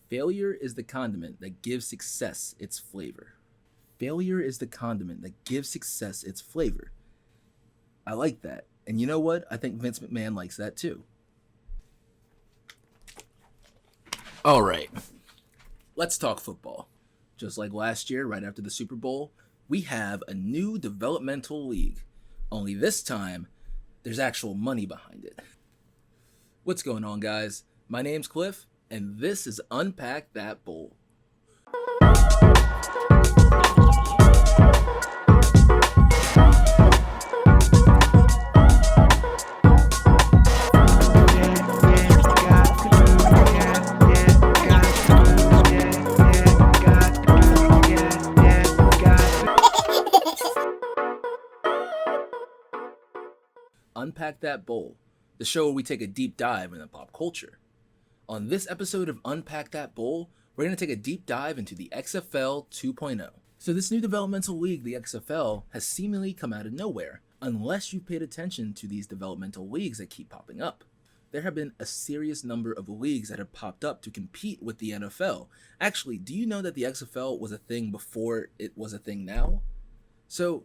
Failure is the condiment that gives success its flavor. Failure is the condiment that gives success its flavor. I like that. And you know what? I think Vince McMahon likes that too. All right. Let's talk football. Just like last year, right after the Super Bowl, we have a new developmental league. Only this time, there's actual money behind it. What's going on, guys? My name's Cliff, and this is Unpack That Bowl. Unpack That Bowl, the show where we take a deep dive into pop culture. On this episode of Unpack That Bowl, we're going to take a deep dive into the XFL 2.0. So this new developmental league, the XFL, has seemingly come out of nowhere, unless you've paid attention to these developmental leagues that keep popping up. There have been a serious number of leagues that have popped up to compete with the NFL. Actually, do you know that the XFL was a thing before it was a thing now? So,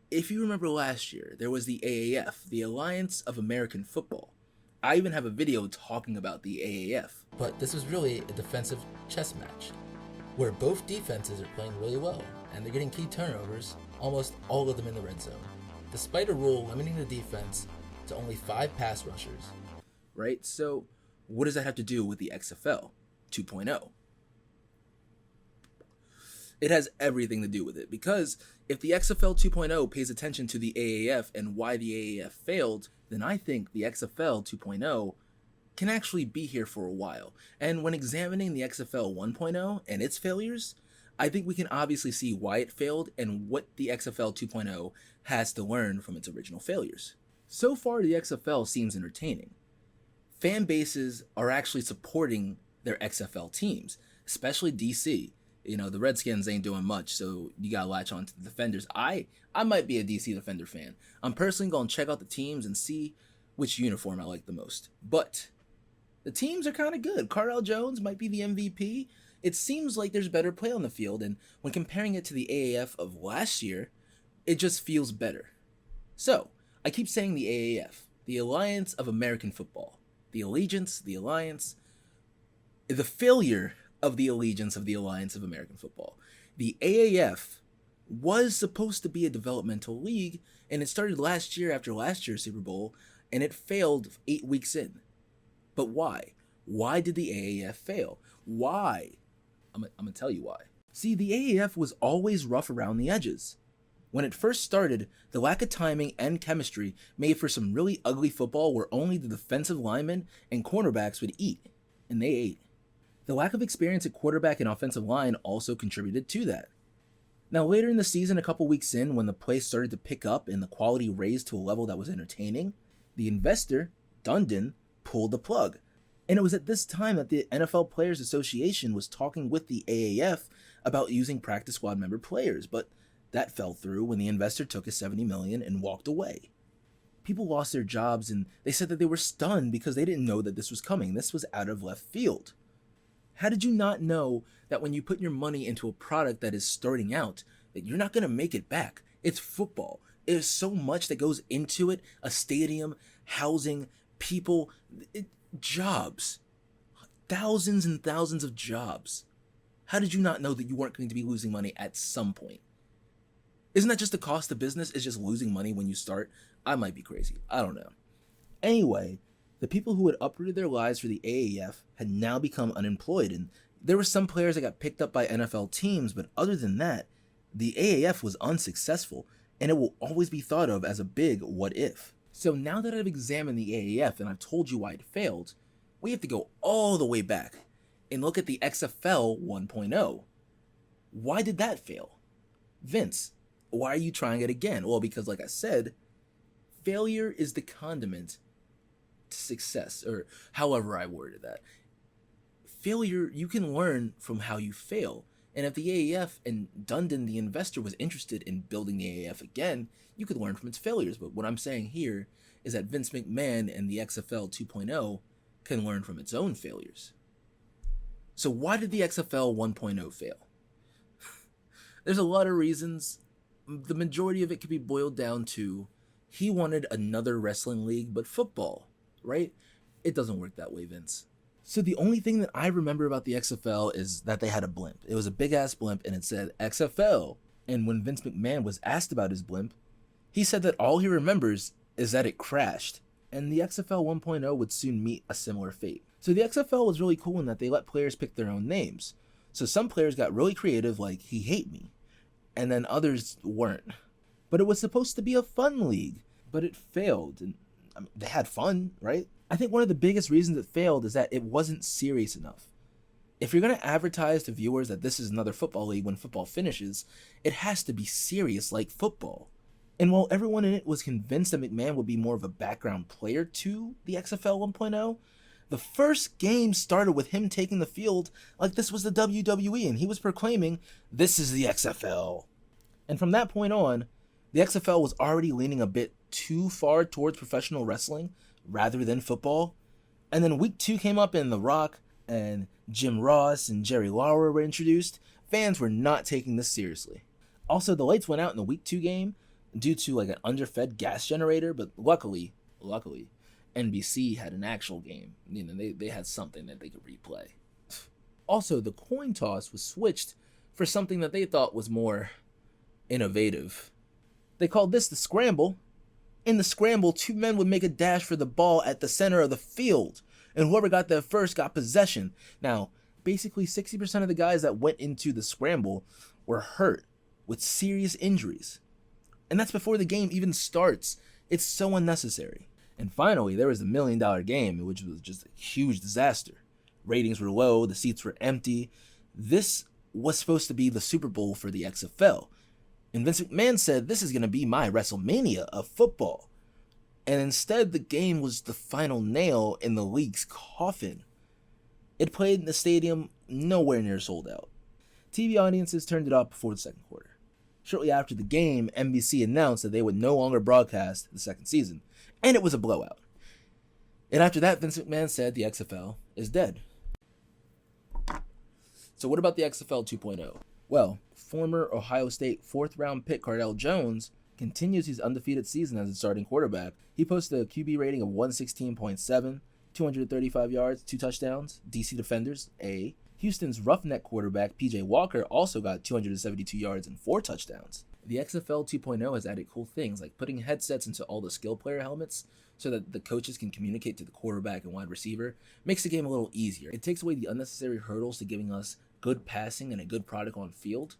if you remember last year, there was the AAF, the Alliance of American Football. I even have a video talking about the AAF. But this was really a defensive chess match, where both defenses are playing really well, and they're getting key turnovers, almost all of them in the red zone, despite a rule limiting the defense to only 5 pass rushers. Right? So, what does that have to do with the XFL 2.0? It has everything to do with it, because if the XFL 2.0 pays attention to the AAF and why the AAF failed, then I think the XFL 2.0 can actually be here for a while. And when examining the XFL 1.0 and its failures, I think we can obviously see why it failed and what the XFL 2.0 has to learn from its original failures. So far, the XFL seems entertaining. Fan bases are actually supporting their XFL teams, especially DC. You know, the Redskins ain't doing much, so you gotta latch on to the Defenders. I might be a DC Defender fan. I'm personally gonna check out the teams and see which uniform I like the most. But the teams are kind of good. Cardell Jones might be the MVP. It seems like there's better play on the field, and when comparing it to the AAF of last year, it just feels better. So, I keep saying the AAF, the Alliance of American Football. The allegiance, the alliance, the failure of the allegiance of the Alliance of American Football. The AAF was supposed to be a developmental league, and it started last year after last year's Super Bowl, and it failed 8 weeks in. But why? Why did the AAF fail? Why? I'm gonna tell you why. See, the AAF was always rough around the edges. When it first started, the lack of timing and chemistry made for some really ugly football where only the defensive linemen and cornerbacks would eat, and they ate. The lack of experience at quarterback and offensive line also contributed to that. Now, later in the season, a couple weeks in, when the play started to pick up and the quality raised to a level that was entertaining, the investor, Dundon, pulled the plug. And it was at this time that the NFL Players Association was talking with the AAF about using practice squad member players, but that fell through when the investor took his $70 million and walked away. People lost their jobs, and they said that they were stunned because they didn't know that this was coming. This was out of left field. How did you not know that when you put your money into a product that is starting out, that you're not going to make it back? It's football. There's so much that goes into it. A stadium, housing, people, jobs. Thousands and thousands of jobs. How did you not know that you weren't going to be losing money at some point? Isn't that just the cost of business? Is just losing money when you start? I might be crazy. I don't know. Anyway, the people who had uprooted their lives for the AAF had now become unemployed, and there were some players that got picked up by NFL teams, but other than that, the AAF was unsuccessful, and it will always be thought of as a big what if. So now that I've examined the AAF and I've told you why it failed, we have to go all the way back and look at the XFL 1.0. Why did that fail? Vince, why are you trying it again? Well, because like I said, failure is the condiment to success, or however I worded that. Failure, you can learn from how you fail. And if the AAF and Dundon, the investor, was interested in building the AAF again, you could learn from its failures. But what I'm saying here is that Vince McMahon and the XFL 2.0 can learn from its own failures. So why did the XFL 1.0 fail? There's a lot of reasons. The majority of it could be boiled down to he wanted another wrestling league, but football, right? It doesn't work that way, Vince. So the only thing that I remember about the XFL is that they had a blimp. It was a big-ass blimp, and it said XFL. And when Vince McMahon was asked about his blimp, he said that all he remembers is that it crashed. And the XFL 1.0 would soon meet a similar fate. So the XFL was really cool in that they let players pick their own names. So some players got really creative, like He Hate Me, and then others weren't. But it was supposed to be a fun league, but it failed. And I mean, they had fun, right? I think one of the biggest reasons it failed is that it wasn't serious enough. If you're going to advertise to viewers that this is another football league when football finishes, it has to be serious like football. And while everyone in it was convinced that McMahon would be more of a background player to the XFL 1.0, the first game started with him taking the field like this was the WWE, and he was proclaiming, "This is the XFL." And from that point on, the XFL was already leaning a bit too far towards professional wrestling rather than football. And then week 2 came up and The Rock and Jim Ross and Jerry Lawler were introduced. Fans were not taking this seriously. Also, the lights went out in the week 2 game due to like an underfed gas generator, but luckily, NBC had an actual game. You know, they had something that they could replay. Also, the coin toss was switched for something that they thought was more innovative. They called this the scramble. In the scramble, 2 men would make a dash for the ball at the center of the field, and whoever got there first got possession. Now, basically 60% of the guys that went into the scramble were hurt with serious injuries. And that's before the game even starts. It's so unnecessary. And finally, there was the $1 million game, which was just a huge disaster. Ratings were low, the seats were empty. This was supposed to be the Super Bowl for the XFL. And Vince McMahon said, "This is going to be my WrestleMania of football." And instead, the game was the final nail in the league's coffin. It played in the stadium nowhere near sold out. TV audiences turned it off before the second quarter. Shortly after the game, NBC announced that they would no longer broadcast the second season, and it was a blowout. And after that, Vince McMahon said the XFL is dead. So what about the XFL 2.0? Well, former Ohio State 4th-round pick Cardell Jones continues his undefeated season as a starting quarterback. He posted a QB rating of 116.7, 235 yards, 2 touchdowns, DC defenders, A. Houston's roughneck quarterback PJ Walker also got 272 yards and 4 touchdowns. The XFL 2.0 has added cool things like putting headsets into all the skill player helmets so that the coaches can communicate to the quarterback and wide receiver. Makes the game a little easier. It takes away the unnecessary hurdles to giving us good passing and a good product on field,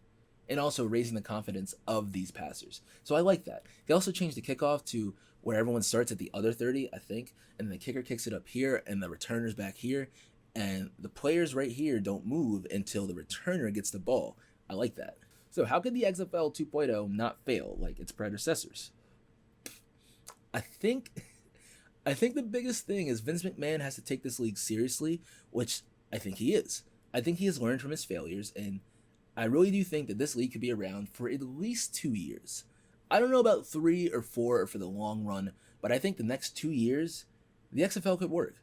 and also raising the confidence of these passers. So I like that. They also changed the kickoff to where everyone starts at the other 30, I think, and the kicker kicks it up here and the returner's back here, and the players right here don't move until the returner gets the ball. I like that. So how could the XFL 2.0 not fail like its predecessors? I think the biggest thing is Vince McMahon has to take this league seriously, which I think he is. I think he has learned from his failures, and I really do think that this league could be around for at least 2 years. I don't know about 3 or 4 for the long run, but I think the next 2 years, the XFL could work.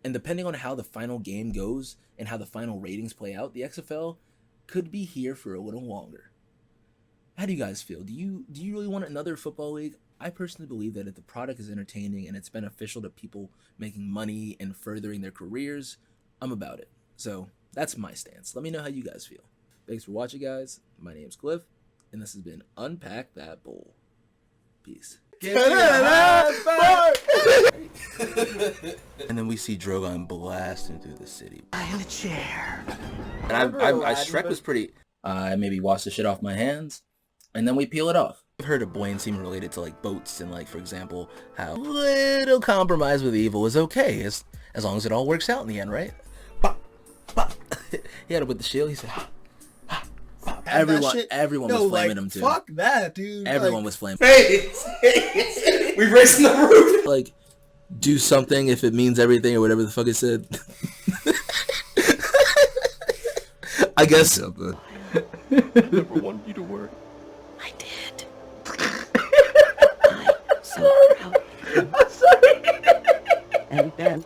And depending on how the final game goes and how the final ratings play out, the XFL could be here for a little longer. How do you guys feel? Do you really want another football league? I personally believe that if the product is entertaining and it's beneficial to people making money and furthering their careers, I'm about it. So that's my stance. Let me know how you guys feel. Thanks for watching, guys. My name's Cliff, and this has been Unpack That Bowl. Peace. And then we see Drogon blasting through the city. In the chair. And Shrek was pretty. I maybe wash the shit off my hands, and then we peel it off. I've heard of buoyancy related to like boats and like, for example, how little compromise with evil is okay as long as it all works out in the end, right? He had it with the shield. He said, everyone was flaming him too. Fuck that, dude. Everyone was flaming. We racing the roof. Like, do something if it means everything or whatever the fuck it said. I guess so, but I never wanted you to work. I did. I'm so proud. I'm sorry. And then